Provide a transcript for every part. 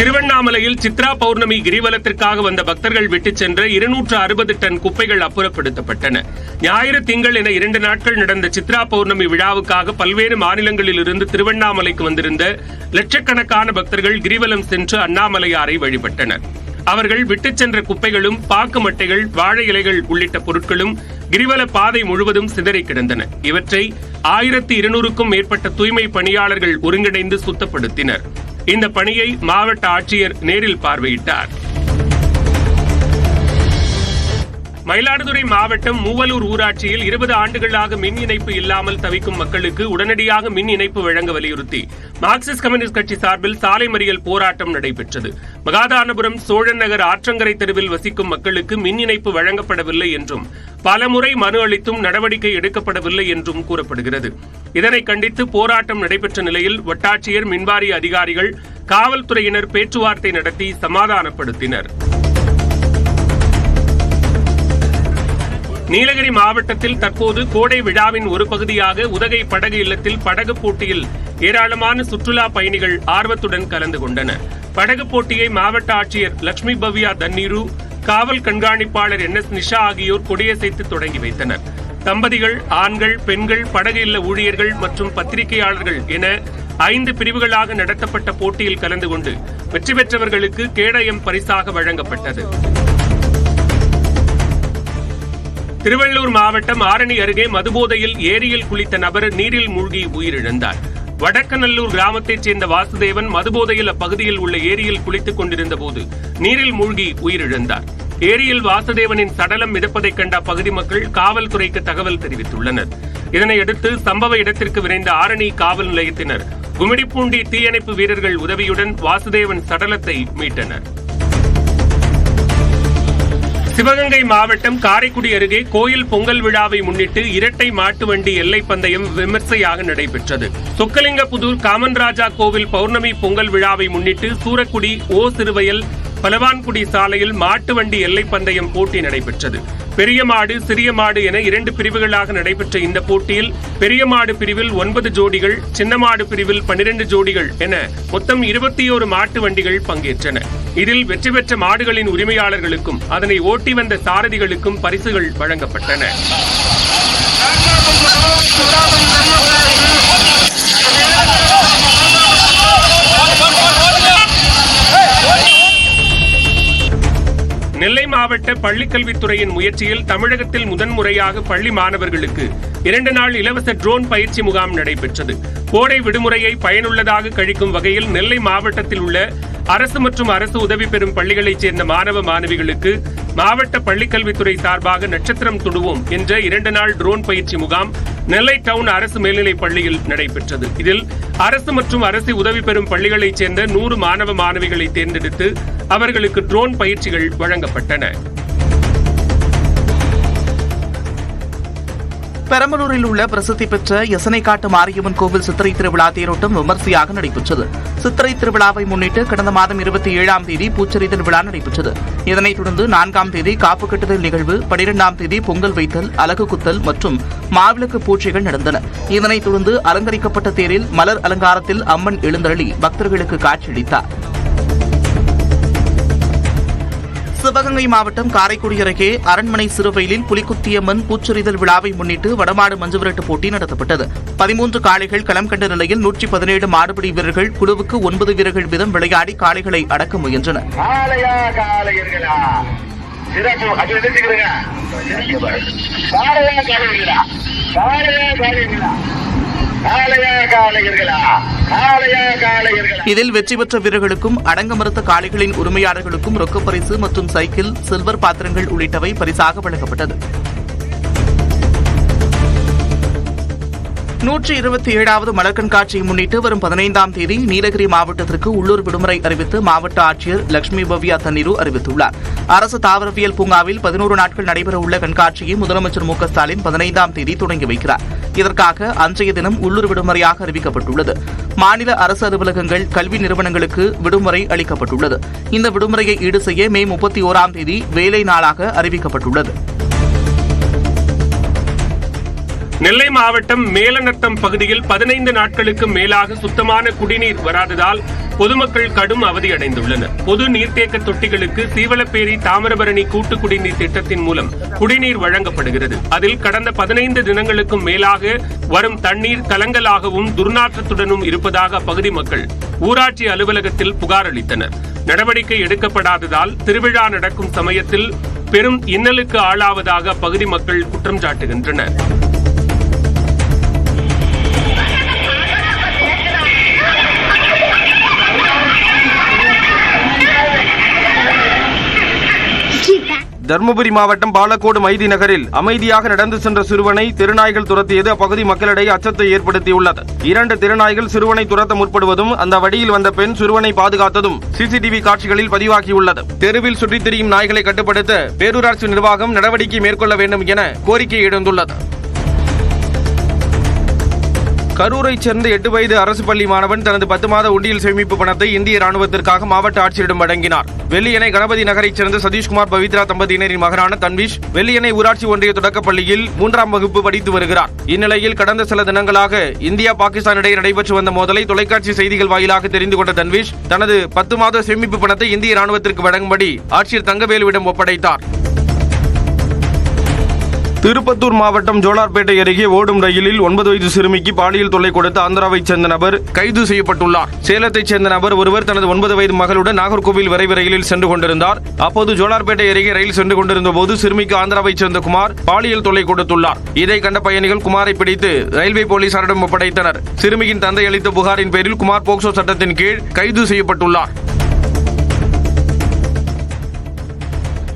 திருவண்ணாமலையில் சித்ரா பௌர்ணமி கிரிவலத்திற்காக வந்த பக்தர்கள் விட்டுச் சென்ற 260 டன் குப்பைகள் அப்புறப்படுத்தப்பட்டன. ஞாயிறு திங்கள் என 2 நாட்கள் நடந்த சித்ரா பௌர்ணமி விழாவுக்காக பல்வேறு மாநிலங்களில் இருந்து திருவண்ணாமலைக்கு வந்திருந்த லட்சக்கணக்கான பக்தர்கள் கிரிவலம் சென்று அண்ணாமலையாரை வழிபட்டனர். அவர்கள் விட்டுச் சென்ற குப்பைகளும் பாக்கு மட்டைகள், வாழை இலைகள் உள்ளிட்ட பொருட்களும் கிரிவல பாதை முழுவதும் சிதறி கிடந்தன. இவற்றை 1200க்கும் மேற்பட்ட தூய்மை பணியாளர்கள் ஒருங்கிணைந்து சுத்தப்படுத்தினர். இந்த பணியை மாவட்ட ஆட்சியர் நேரில் பார்வையிட்டார். மயிலாடுதுறை மாவட்டம் மூவலூர் ஊராட்சியில் 20 ஆண்டுகளாக மின் இணைப்பு இல்லாமல் தவிக்கும் மக்களுக்கு உடனடியாக மின் இணைப்பு வழங்க வலியுறுத்தி மார்க்சிஸ்ட் கம்யூனிஸ்ட் கட்சி சார்பில் சாலை மறியல் போராட்டம் நடைபெற்றது. மகாதானபுரம் சோழன் நகர் ஆற்றங்கரை தெருவில் வசிக்கும் மக்களுக்கு மின் இணைப்பு வழங்கப்படவில்லை என்றும் பலமுறை மனு அளித்தும் நடவடிக்கை எடுக்கப்படவில்லை என்றும் கூறப்படுகிறது. இதனை கண்டித்து போராட்டம் நடைபெற்ற நிலையில் வட்டாட்சியர், மின்வாரிய அதிகாரிகள், காவல்துறையினர் பேச்சுவார்த்தை நடத்தி சமாதானப்படுத்தினர். நீலகிரி மாவட்டத்தில் தற்போது கோடை விழாவின் ஒரு பகுதியாக உதகை படகு இல்லத்தில் படகு போட்டியில் ஏராளமான சுற்றுலா பயணிகள் ஆர்வத்துடன் கலந்து கொண்டனர். படகு போட்டியை மாவட்ட ஆட்சியர் லட்சுமி பவ்யா தண்ணீரு, காவல் கண்காணிப்பாளர் NS நிஷா ஆகியோர் கொடியசைத்து தொடங்கி வைத்தனர். தம்பதிகள், ஆண்கள், பெண்கள், படகு இல்ல ஊழியர்கள் மற்றும் பத்திரிகையாளர்கள் என 5 பிரிவுகளாக நடத்தப்பட்ட போட்டியில் கலந்து கொண்டு வெற்றி பெற்றவர்களுக்கு கேடயம் பரிசாக வழங்கப்பட்டது. திருவள்ளூர் மாவட்டம் ஆரணி அருகே மதுபோதையில் ஏரியில் குளித்த நபர் நீரில் மூழ்கி உயிரிழந்தார். வடக்கநல்லூர் கிராமத்தைச் சேர்ந்த வாசுதேவன் மதுபோதையில் அப்பகுதியில் உள்ள ஏரியில் குளித்துக் கொண்டிருந்த போது நீரில் மூழ்கி உயிரிழந்தார். ஏரியில் வாசுதேவனின் சடலம் மிதப்பதைக் கண்ட அப்பகுதி மக்கள் காவல்துறைக்கு தகவல் தெரிவித்துள்ளனர். இதனையடுத்து சம்பவ இடத்திற்கு விரைந்த ஆரணி காவல் நிலையத்தினர் குமிடிப்பூண்டி தீயணைப்பு வீரர்கள் உதவியுடன் வாசுதேவன் சடலத்தை மீட்டனர். சிவகங்கை மாவட்டம் காரைக்குடி அருகே கோயில் பொங்கல் விழாவை முன்னிட்டு இரட்டை மாட்டு வண்டி எல்லை பந்தயம் விமர்சையாக நடைபெற்றது. சொக்கலிங்கபுதூர் காமன்ராஜா கோவில் பௌர்ணமி பொங்கல் விழாவை முன்னிட்டு சூரக்குடி சிறுவயல் பலவான்குடி சாலையில் மாட்டு வண்டி எல்லை பந்தயம் போட்டி நடைபெற்றது. பெரிய மாடு, சிறிய மாடு என 2 பிரிவுகளாக நடைபெற்ற இந்த போட்டியில் பெரிய மாடு பிரிவில் 9 ஜோடிகள், சின்ன மாடு பிரிவில் 12 ஜோடிகள் என மொத்தம் 21 மாட்டு வண்டிகள் பங்கேற்றன. இதில் வெற்றி பெற்ற மாடுகளின் உரிமையாளர்களுக்கும் அதனை ஓட்டி வந்த சாரதிகளுக்கும் பரிசுகள் வழங்கப்பட்டன. நெல்லை மாவட்ட பள்ளிக்கல்வித்துறையின் முயற்சியில் தமிழகத்தில் முதன்முறையாக பள்ளி மாணவர்களுக்கு 2 நாள் இலவச ட்ரோன் பயிற்சி முகாம் நடைபெற்றது. கோடை விடுமுறையை பயனுள்ளதாக கழிக்கும் வகையில் நெல்லை மாவட்டத்தில் உள்ள அரசு மற்றும் அரசு உதவி பெறும் பள்ளிகளைச் சேர்ந்த மாணவ மாணவிகளுக்கு மாவட்ட பள்ளிக்கல்வித்துறை சார்பாக நட்சத்திரம் தொடுவோம் என்ற 2 நாள் ட்ரோன் பயிற்சி முகாம் நெல்லை டவுன் அரசு மேல்நிலைப் பள்ளியில் நடைபெற்றது. இதில் அரசு மற்றும் அரசு உதவி பெறும் பள்ளிகளைச் சேர்ந்த 100 மாணவ மாணவிகளை தேர்ந்தெடுத்து அவர்களுக்கு ட்ரோன் பயிற்சிகள் வழங்கப்பட்டன. பெரம்பலூரில் உள்ள பிரசித்தி பெற்ற யசனைக்காட்டு மாரியம்மன் கோவில் சித்திரை திருவிழா தேரோட்டம் விமர்சையாக நடைபெற்றது. சித்திரை திருவிழாவை முன்னிட்டு கடந்த மாதம் 27ஆம் தேதி பூச்செறிதல் விழா நடைபெற்றது. இதனைத் தொடர்ந்து 4ஆம் தேதி காப்பு கட்டுதல் நிகழ்வு, 12ஆம் தேதி பொங்கல் வைத்தல், அலகு குத்தல் மற்றும் மாவிளக்கு பூஜைகள் நடந்தன. இதனைத் தொடர்ந்து அலங்கரிக்கப்பட்ட தேரில் மலர் அலங்காரத்தில் அம்மன் எழுந்தருளி பக்தர்களுக்கு காட்சியளித்தார். சிவகங்கை மாவட்டம் காரைக்குடி அருகே அரண்மனை சிறுவயலில் புலிக்குத்தியம்மன் பூச்செறிதல் விழாவை முன்னிட்டு வடமாடு மஞ்சுவிரட்டு போட்டி நடத்தப்பட்டது. 13 காளைகள் களம் கண்ட நிலையில் 117 மாடுபிடி வீரர்கள் குழுவுக்கு 9 வீரர்கள் வீதம் விளையாடி காளைகளை அடக்க முயன்றனர். இதில் வெற்றி பெற்ற வீரர்களுக்கும் அடங்க மறுத்த காளைகளின் உரிமையாளர்களுக்கும் ரொக்க பரிசு மற்றும் சைக்கிள், சில்வர் பாத்திரங்கள் உள்ளிட்டவை பரிசாக வழங்கப்பட்டது. 127வது மலர் கண்காட்சியை முன்னிட்டு வரும் 15ஆம் தேதி நீலகிரி மாவட்டத்திற்கு உள்ளூர் விடுமுறை அறிவித்து மாவட்ட ஆட்சியர் லட்சுமி பவ்யா தண்ணீரு அறிவித்துள்ளார். அரசு தாவரவியல் பூங்காவில் 11 நாட்கள் நடைபெறவுள்ள கண்காட்சியை முதலமைச்சர் மு க ஸ்டாலின் 15ஆம் தேதி தொடங்கி வைக்கிறார். இதற்காக அன்றைய தினம் உள்ளூர் விடுமுறையாக அறிவிக்கப்பட்டுள்ளது. மாநில அரசு அலுவலகங்கள், கல்வி நிறுவனங்களுக்கு விடுமுறை அளிக்கப்பட்டுள்ளது. இந்த விடுமுறையை ஈடு செய்ய மே 31ஆம் தேதி வேலை நாளாக அறிவிக்கப்பட்டுள்ளது. நெல்லை மாவட்டம் மேலநத்தம் பகுதியில் 15 நாட்களுக்கு மேலாக சுத்தமான குடிநீர் வராததால் பொதுமக்கள் கடும் அவதியடைந்துள்ளனர். பொது நீர்த்தேக்க தொட்டிகளுக்கு சீவலப்பேரி தாமிரபரணி கூட்டு குடிநீர் திட்டத்தின் மூலம் குடிநீர் வழங்கப்படுகிறது. அதில் கடந்த 15 தினங்களுக்கும் மேலாக வரும் தண்ணீர் கலங்கலாகவும் துர்நாற்றத்துடனும் இருப்பதாக அப்பகுதி மக்கள் ஊராட்சி அலுவலகத்தில் புகார் அளித்தனர். நடவடிக்கை எடுக்கப்படாததால் திருவிழா நடக்கும் சமயத்தில் பெரும் இன்னலுக்கு ஆளாவதாக அப்பகுதி மக்கள் குற்றம் சாட்டுகின்றனர். தருமபுரி மாவட்டம் பாலக்கோடு மைதி நகரில் அமைதியாக நடந்து சென்ற சிறுவனை தெருநாய்கள் துரத்தியது அப்பகுதி மக்களிடையே அச்சத்தை ஏற்படுத்தியுள்ளது. 2 தெருநாய்கள் சிறுவனை துரத்த முற்படுவதும் அந்த வழியில் வந்த பெண் சிறுவனை பாதுகாத்ததும் சிசிடிவி காட்சிகளில் பதிவாகியுள்ளது. தெருவில் சுற்றித் திரியும் நாய்களை கட்டுப்படுத்த பேரூராட்சி நிர்வாகம் நடவடிக்கை மேற்கொள்ள வேண்டும் என கோரிக்கை எழுந்துள்ளது. கரூரைச் சேர்ந்த 8 வயது அரசு பள்ளி மாணவன் தனது 10 மாத உண்டியல் சேமிப்பு பணத்தை இந்திய ராணுவத்திற்காக மாவட்ட ஆட்சியரிடம் வழங்கினார். வெள்ளியணை கணபதி நகரைச் சேர்ந்த சதீஷ்குமார் பவித்ரா தம்பதியினரின் மகனான தன்விஷ் வெள்ளியணை ஊராட்சி ஒன்றிய தொடக்கப்பள்ளியில் 3ஆம் வகுப்பு படித்து வருகிறார். இந்நிலையில் கடந்த சில தினங்களாக இந்தியா பாகிஸ்தான் இடையே நடைபெற்று வந்த மோதலை தொலைக்காட்சி செய்திகள் வாயிலாக தெரிந்து கொண்ட தன்விஷ் தனது 10 மாத சேமிப்பு பணத்தை இந்திய ராணுவத்திற்கு வழங்கும்படி ஆட்சியர் தங்கவேலுவிடம் ஒப்படைத்தார். திருப்பத்தூர் மாவட்டம் ஜோலார்பேட்டை அருகே ஓடும் ரயிலில் 9 வயது சிறுமிக்கு பாலியல் தொல்லை கொடுத்த ஆந்திராவைச் சேர்ந்த நபர் கைது செய்யப்பட்டுள்ளார். சேலத்தைச் சேர்ந்த நபர் ஒருவர் தனது 9 வயது மகளுடன் நாகர்கோவில் விரைவு ரயிலில் சென்று கொண்டிருந்தார். அப்போது ஜோலார்பேட்டை அருகே ரயில் சென்று கொண்டிருந்த போது சிறுமிக்கு ஆந்திராவைச் சேர்ந்த குமார் பாலியல் தொல்லை கொடுத்துள்ளார். இதை கண்ட பயணிகள் குமாரை பிடித்து ரயில்வே போலீசாரிடம் ஒப்படைத்தனர். சிறுமியின் தந்தை அளித்த புகாரின் பேரில் குமார் போக்சோ சட்டத்தின் கீழ் கைது செய்யப்பட்டுள்ளார்.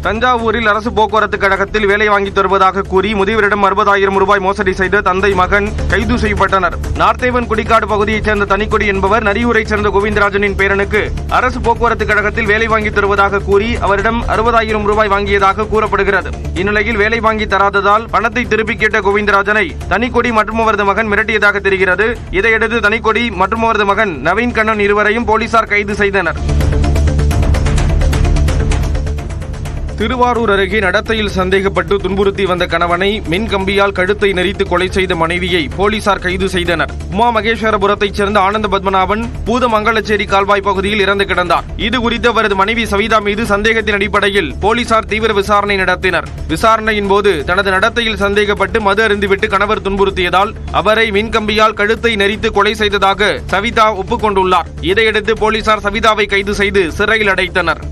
தஞ்சாவூரில் அரசு போக்குவரத்து கழகத்தில் வேலை வாங்கி தருவதாக கூறி முதியவரிடம் 60,000 ரூபாய் மோசடி செய்த தந்தை மகன் கைது செய்யப்பட்டனர். நார்த்தேவன் குடிக்காடு பகுதியைச் சேர்ந்த தனிக்கொடி என்பவர் நரியூரைச் சேர்ந்த கோவிந்தராஜனின் பேரனுக்கு அரசு போக்குவரத்து கழகத்தில் வேலை வாங்கி தருவதாக கூறி அவரிடம் 60,000 ரூபாய் வாங்கியதாக கூறப்படுகிறது. இந்நிலையில் வேலை வாங்கி தராததால் பணத்தை திருப்பி கேட்ட கோவிந்தராஜனை தனிக்கொடி மற்றும் அவரது மகன் மிரட்டியதாக தெரிகிறது. இதையடுத்து தனிக்கொடி மற்றும் அவரது மகன் நவீன் கண்ணன் இருவரையும் போலீசார் கைது செய்தனர். திருவாரூர் அருகே நடத்தையில் சந்தேகப்பட்டு துன்புறுத்தி வந்த கணவனை மின் கம்பியால் கழுத்தை நெரித்து கொலை செய்த மனைவியை போலீசார் கைது செய்தனர். உமா மகேஸ்வரபுரத்தைச் சேர்ந்த ஆனந்த பத்மநாபன் பூதமங்கலச்சேரி கால்வாய் பகுதியில் இறந்து கிடந்தார். இது குறித்து அவரது மனைவி சவிதா மீது சந்தேகத்தின் அடிப்படையில் போலீசார் தீவிர விசாரணை நடத்தினர். விசாரணையின் போது தனது நடத்தையில் சந்தேகப்பட்டு மது அருந்திவிட்டு கணவர் துன்புறுத்தியதால் அவரை மின்கம்பியால் கழுத்தை நெரித்து கொலை செய்ததாக சவிதா ஒப்புக்கொண்டுள்ளார். இதையடுத்து போலீசார் சவிதாவை கைது செய்து சிறையில் அடைத்தனர்.